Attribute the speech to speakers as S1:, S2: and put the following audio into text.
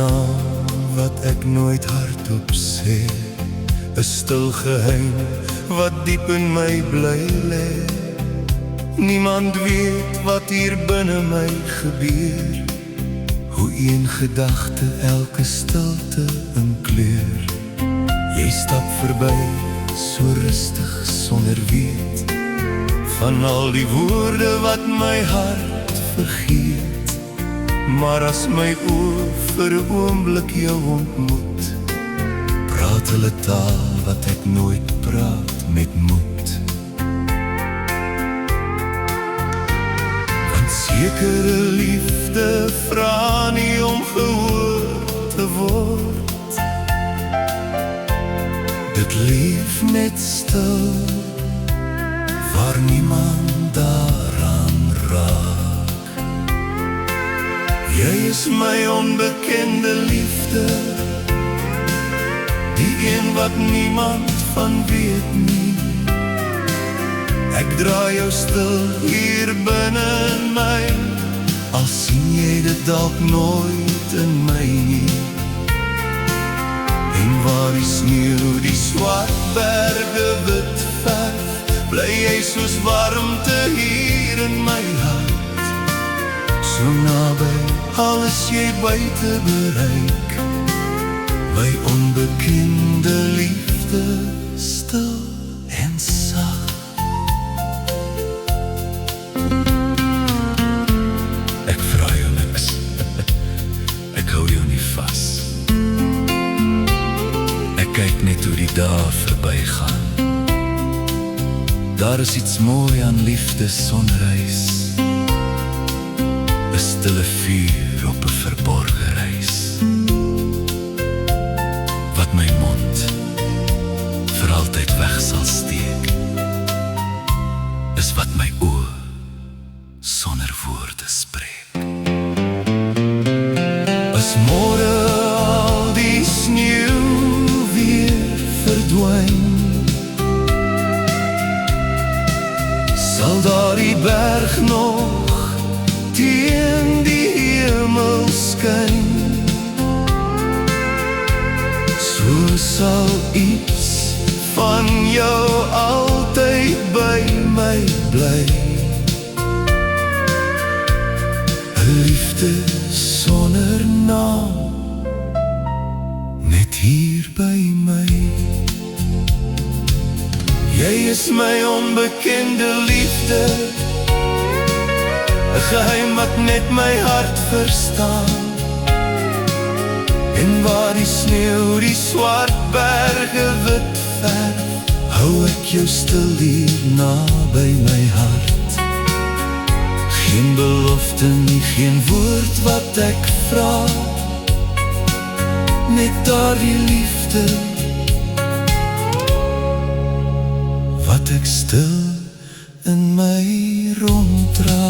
S1: naam wat ek nooit hardop sê, 'n stil geheim wat diep in my bly lê. Niemand weet wat hier binne my gebeur, hoe een gedagte elke stilte inkleur. Jy stap verby, so rustig sonder weet, van al die woorde wat my hart vergeet. Maar as my oë vir 'n oomblik jou ontmoet, praat hulle taal wat ek nooit praat met moed. Want sekere liefde vra nie om gehoor te word, dit leef net stil, waar niemand daaraan raak. Jy is my onbekende liefde, die een wat niemand van weet nie. Ek dra jou stil hier binne in my, al sien jy dit dalk nooit in my nie. En waar die sneeuw die swart berge wit verf, bly jy soos warmte hier in my hart. So naby, al is jy buite bereik, my onbekende liefde, stil en sag. Ek vra jou niks, ek hou jou nie vas. Ek kyk net hoe die dae verbygaan. Daar is iets mooi aan liefde sonder eis, 'n stille vuur op 'n verborge reis, wat my mond vir altyd weg sal steek, is wat my oë sonder woorde spreek. As môre al die sneeuw weer verdwyn, sal daar die berg nog teen die hemel skyn. So sal iets van jou altyd by my bly, 'n liefde sonder naam, net hier by my. Jy is my onbekende liefde, 'n geheim wat net my hart verstaan. En waar die sneeuw die swart berge wit verf, hou ek jou stil hier naby my hart. Geen belofte nie, geen woord wat ek vra, net daardie liefde wat ek stil in my ronddra.